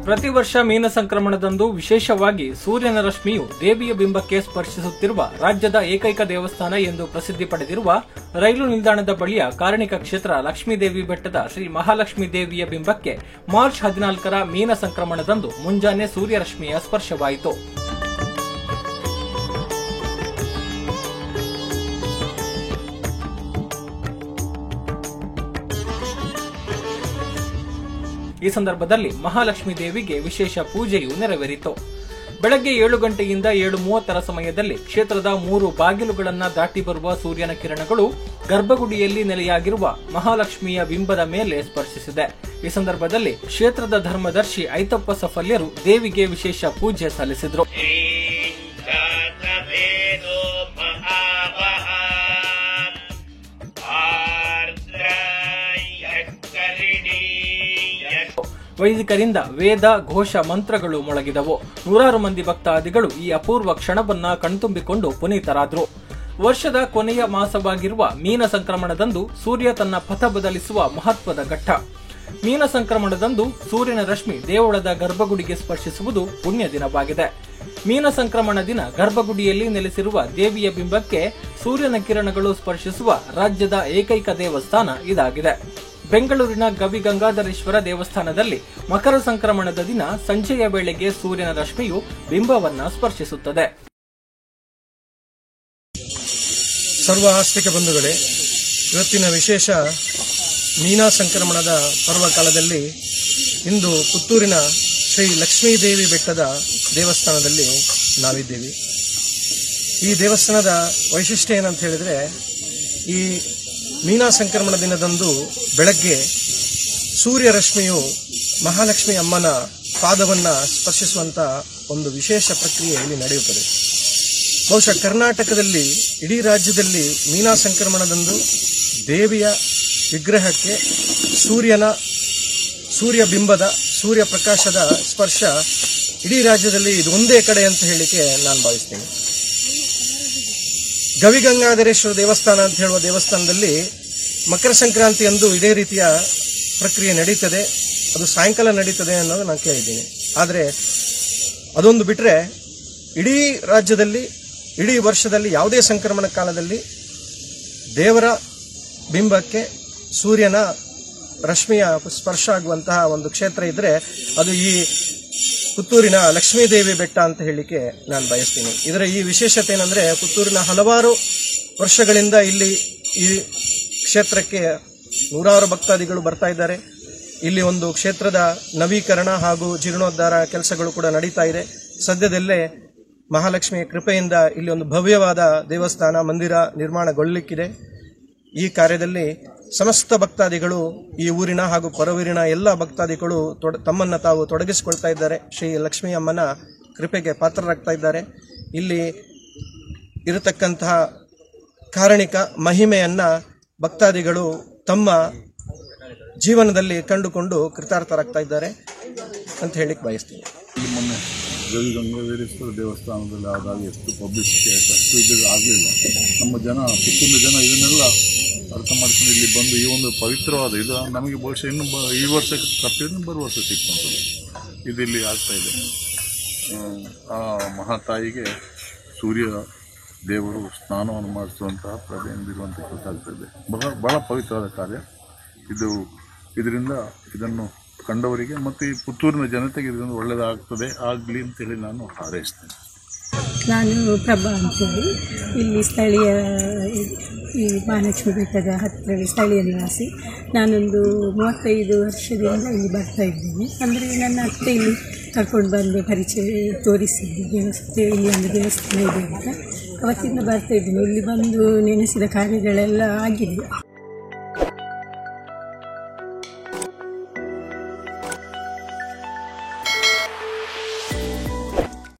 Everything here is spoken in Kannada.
ಪ್ರತಿ ವರ್ಷ ಮೀನ ಸಂಕ್ರಮಣದಂದು ವಿಶೇಷವಾಗಿ ಸೂರ್ಯನ ರಶ್ಮಿಯು ದೇವಿಯ ಬಿಂಬಕ್ಕೆ ಸ್ಪರ್ಶಿಸುತ್ತಿರುವ ರಾಜ್ಯದ ಏಕೈಕ ದೇವಸ್ಥಾನ ಎಂದು ಪ್ರಸಿದ್ಧಿ ಪಡೆದಿರುವ ರೈಲು ನಿಲ್ದಾಣದ ಬಳಿಯ ಕಾರಣಿಕ ಕ್ಷೇತ್ರ ಲಕ್ಷ್ಮೀದೇವಿ ಬೆಟ್ಟದ ಶ್ರೀ ಮಹಾಲಕ್ಷ್ಮೀ ದೇವಿಯ ಬಿಂಬಕ್ಕೆ ಮಾರ್ಚ್ 14ರ ಮೀನ ಸಂಕ್ರಮಣದಂದು ಮುಂಜಾನೆ ಸೂರ್ಯರಶ್ಮಿಯ ಸ್ಪರ್ಶವಾಯಿತು. ಈ ಸಂದರ್ಭದಲ್ಲಿ ಮಹಾಲಕ್ಷ್ಮೀ ದೇವಿಗೆ ವಿಶೇಷ ಪೂಜೆಯು ನೆರವೇರಿತು. ಬೆಳಗ್ಗೆ 7 ಗಂಟೆಯಿಂದ 7:30ರ ಸಮಯದಲ್ಲಿ ಕ್ಷೇತ್ರದ 3 ಬಾಗಿಲುಗಳನ್ನು ದಾಟಿ ಬರುವ ಸೂರ್ಯನ ಕಿರಣಗಳು ಗರ್ಭಗುಡಿಯಲ್ಲಿ ನೆಲೆಯಾಗಿರುವ ಮಹಾಲಕ್ಷ್ಮಿಯ ಬಿಂಬದ ಮೇಲೆ ಸ್ಪರ್ಶಿಸಿದೆ. ಈ ಸಂದರ್ಭದಲ್ಲಿ ಕ್ಷೇತ್ರದ ಧರ್ಮದರ್ಶಿ ಐತಪ್ಪ ಸಫಲ್ಯರು ದೇವಿಗೆ ವಿಶೇಷ ಪೂಜೆ ಸಲ್ಲಿಸಿದರು. ವೈದಿಕರಿಂದ ವೇದ ಘೋಷ ಮಂತ್ರಗಳು ಮೊಳಗಿದವು. ನೂರಾರು ಮಂದಿ ಭಕ್ತಾದಿಗಳು ಈ ಅಪೂರ್ವ ಕ್ಷಣವನ್ನ ಕಣ್ತುಂಬಿಕೊಂಡು ಪುನೀತರಾದರು. ವರ್ಷದ ಕೊನೆಯ ಮಾಸವಾಗಿರುವ ಮೀನ ಸಂಕ್ರಮಣದಂದು ಸೂರ್ಯ ತನ್ನ ಪಥ ಬದಲಿಸುವ ಮಹತ್ವದ ಘಟ್ಟ. ಮೀನ ಸಂಕ್ರಮಣದಂದು ಸೂರ್ಯನ ರಶ್ಮಿ ದೇವಳದ ಗರ್ಭಗುಡಿಗೆ ಸ್ಪರ್ಶಿಸುವುದು ಪುಣ್ಯ ದಿನವಾಗಿದೆ. ಮೀನ ಸಂಕ್ರಮಣ ದಿನ ಗರ್ಭಗುಡಿಯಲ್ಲಿ ನೆಲೆಸಿರುವ ದೇವಿಯ ಬಿಂಬಕ್ಕೆ ಸೂರ್ಯನ ಕಿರಣಗಳು ಸ್ಪರ್ಶಿಸುವ ರಾಜ್ಯದ ಏಕೈಕ ದೇವಸ್ಥಾನ ಇದಾಗಿದೆ. ಬೆಂಗಳೂರಿನ ಗವಿ ಗಂಗಾಧರೇಶ್ವರ ದೇವಸ್ಥಾನದಲ್ಲಿ ಮಕರ ಸಂಕ್ರಮಣದ ದಿನ ಸಂಜೆಯ ವೇಳೆಗೆ ಸೂರ್ಯನ ರಶ್ಮಿಯು ಬಿಂಬವನ್ನ ಸ್ಪರ್ಶಿಸುತ್ತದೆ. ಸರ್ವ ಆಸ್ತಿಕ ಬಂಧುಗಳೇ, ಇವತ್ತಿನ ವಿಶೇಷ ಮೀನಾ ಸಂಕ್ರಮಣದ ಪರ್ವಕಾಲದಲ್ಲಿ ಇಂದು ಪುತ್ತೂರಿನ ಶ್ರೀ ಲಕ್ಷ್ಮೀದೇವಿ ಬೆಟ್ಟದ ದೇವಸ್ಥಾನದಲ್ಲಿ ನಾವಿದ್ದೇವೆ. ಈ ದೇವಸ್ಥಾನದ ವೈಶಿಷ್ಟ್ಯ ಏನಂತ ಹೇಳಿದ್ರೆ, ಈ ಮೀನಾ ಸಂಕ್ರಮಣ ದಿನದಂದು ಬೆಳಗ್ಗೆ ಸೂರ್ಯ ರಶ್ಮಿಯು ಮಹಾಲಕ್ಷ್ಮಿ ಅಮ್ಮನ ಪಾದವನ್ನ ಸ್ಪರ್ಶಿಸುವಂತ ಒಂದು ವಿಶೇಷ ಪ್ರಕ್ರಿಯೆ ಇಲ್ಲಿ ನಡೆಯುತ್ತದೆ. ಬಹುಶಃ ಕರ್ನಾಟಕದಲ್ಲಿ ಇಡೀ ರಾಜ್ಯದಲ್ಲಿ ಮೀನಾ ಸಂಕ್ರಮಣದಂದು ದೇವಿಯ ವಿಗ್ರಹಕ್ಕೆ ಸೂರ್ಯ ಬಿಂಬದ ಸೂರ್ಯ ಪ್ರಕಾಶದ ಸ್ಪರ್ಶ ಇಡೀ ರಾಜ್ಯದಲ್ಲಿ ಇದು ಒಂದೇ ಕಡೆ ಅಂತ ಹೇಳಿಕೆ ನಾನು ಭಾವಿಸ್ತೇನೆ. ಗವಿಗಂಗಾಧರೇಶ್ವರ ದೇವಸ್ಥಾನ ಅಂತ ಹೇಳುವ ದೇವಸ್ಥಾನದಲ್ಲಿ ಮಕರ ಸಂಕ್ರಾಂತಿಯಂದು ಇದೇ ರೀತಿಯ ಪ್ರಕ್ರಿಯೆ ನಡೀತದೆ. ಅದು ಸಾಯಂಕಾಲ ನಡೀತದೆ ಅನ್ನೋದು ನಾನು ಕೇಳಿದ್ದೀನಿ. ಆದರೆ ಅದೊಂದು ಬಿಟ್ಟರೆ ಇಡೀ ರಾಜ್ಯದಲ್ಲಿ ಇಡೀ ವರ್ಷದಲ್ಲಿ ಯಾವುದೇ ಸಂಕ್ರಮಣ ಕಾಲದಲ್ಲಿ ದೇವರ ಬಿಂಬಕ್ಕೆ ಸೂರ್ಯನ ರಶ್ಮಿಯ ಸ್ಪರ್ಶ ಆಗುವಂತಹ ಒಂದು ಕ್ಷೇತ್ರ ಇದ್ರೆ ಅದು ಈ ಪುತ್ತೂರಿನ ಲಕ್ಷ್ಮೀದೇವಿ ಬೆಟ್ಟ ಅಂತ ಹೇಳಿಕೆ ನಾನು ಬಯಸ್ತೀನಿ. ಇದರ ಈ ವಿಶೇಷತೆ ಏನಂದ್ರೆ, ಪುತ್ತೂರಿನ ಹಲವಾರು ವರ್ಷಗಳಿಂದ ಇಲ್ಲಿ ಈ ಕ್ಷೇತ್ರಕ್ಕೆ ನೂರಾರು ಭಕ್ತಾದಿಗಳು ಬರ್ತಾ ಇದ್ದಾರೆ. ಇಲ್ಲಿ ಒಂದು ಕ್ಷೇತ್ರದ ನವೀಕರಣ ಹಾಗೂ ಜೀರ್ಣೋದ್ಧಾರ ಕೆಲಸಗಳು ಕೂಡ ನಡೀತಾ ಇದೆ. ಸದ್ಯದಲ್ಲೇ ಮಹಾಲಕ್ಷ್ಮಿಯ ಕೃಪೆಯಿಂದ ಇಲ್ಲಿ ಒಂದು ಭವ್ಯವಾದ ದೇವಸ್ಥಾನ ಮಂದಿರ ನಿರ್ಮಾಣಗೊಳ್ಳಲಿಕ್ಕಿದೆ. ಈ ಕಾರ್ಯದಲ್ಲಿ ಸಮಸ್ತ ಭಕ್ತಾದಿಗಳು, ಈ ಊರಿನ ಹಾಗೂ ಪರವೂರಿನ ಎಲ್ಲ ಭಕ್ತಾದಿಗಳು ತಮ್ಮನ್ನು ತಾವು ತೊಡಗಿಸಿಕೊಳ್ತಾ ಇದ್ದಾರೆ. ಶ್ರೀ ಲಕ್ಷ್ಮೀ ಅಮ್ಮನ ಕೃಪೆಗೆ ಪಾತ್ರರಾಗ್ತಾ ಇದ್ದಾರೆ. ಇಲ್ಲಿ ಇರತಕ್ಕಂತಹ ಕಾರಣಿಕ ಮಹಿಮೆಯನ್ನ ಭಕ್ತಾದಿಗಳು ತಮ್ಮ ಜೀವನದಲ್ಲಿ ಕಂಡುಕೊಂಡು ಕೃತಾರ್ಥರಾಗ್ತಾ ಇದ್ದಾರೆ ಅಂತ ಹೇಳಿಕ್ ಬಯಸ್ತೀನಿ. ಮೊನ್ನೆ ಗವಿ ಗಂಗಾಧರೇಶ್ವರ ದೇವಸ್ಥಾನದಲ್ಲಿ ಆದಾಗ ಎಷ್ಟು ಪಬ್ಲಿಸಿಟಿ ಆಯಿತು, ಅಷ್ಟು ಇದು ಆಗಲಿಲ್ಲ. ನಮ್ಮ ಜನ, ಪುತ್ತೂರಿನ ಜನ ಇದನ್ನೆಲ್ಲ ಅರ್ಥ ಮಾಡ್ಕೊಂಡು ಇಲ್ಲಿ ಬಂದು ಈ ಒಂದು ಪವಿತ್ರವಾದ ಇದು ನಮಗೆ ಬಹುಶಃ ಇನ್ನು ಈ ವರ್ಷಕ್ಕೆ ತಪ್ಪಿದ್ರೆ ಬರುವ ವರ್ಷ ಸಿಕ್ಕುವಂಥದ್ದು ಇದು ಇಲ್ಲಿ ಆಗ್ತಾಯಿದೆ. ಆ ಮಹಾತಾಯಿಗೆ ಸೂರ್ಯ ದೇವರು ಸ್ನಾನವನ್ನು ಮಾಡಿಸುವಂತಹ ಪ್ರಭೆಯಿಂದಿರುವಂಥ ಗೊತ್ತಾಗ್ತಾಯಿದೆ. ಬಹಳ ಪವಿತ್ರವಾದ ಕಾರ್ಯ ಇದು. ಇದನ್ನು ಕಂಡವರಿಗೆ ಮತ್ತು ಈ ಪುತ್ತೂರಿನ ಜನತೆಗೆ ಇದರಿಂದ ಒಳ್ಳೆಯದಾಗ್ತದೆ, ಆಗಲಿ ಅಂತೇಳಿ ನಾನು ಹಾರೈಸ್ತೇನೆ. ನಾನು ಪ್ರಭಾ ಅಂತೇಳಿ ಇಲ್ಲಿ ಸ್ಥಳೀಯ ಈ ಮಹಾಲಕ್ಷ್ಮಿ ಬೆಟ್ಟದ ಹತ್ತಿರ ಸ್ಥಳೀಯ ನಿವಾಸಿ. ನಾನೊಂದು 35 ವರ್ಷದಿಂದ ಇಲ್ಲಿ ಬರ್ತಾ ಇದ್ದೀನಿ. ಅಂದರೆ ನನ್ನ ಅತ್ತೆ ಇಲ್ಲಿ ಕರ್ಕೊಂಡು ಬಂದು ಪರಿಚಯ ತೋರಿಸಿದ್ದೆ, ಇಲ್ಲಿ ಒಂದು ದೇವಸ್ಥಾನ ಇದೆ ಅಂತ. ಅವತ್ತಿಂದ ಬರ್ತಾ ಇದ್ದೀನಿ. ಇಲ್ಲಿ ಬಂದು ನೆನೆಸಿದ ಕಾರ್ಯಗಳೆಲ್ಲ ಆಗಿದೆ.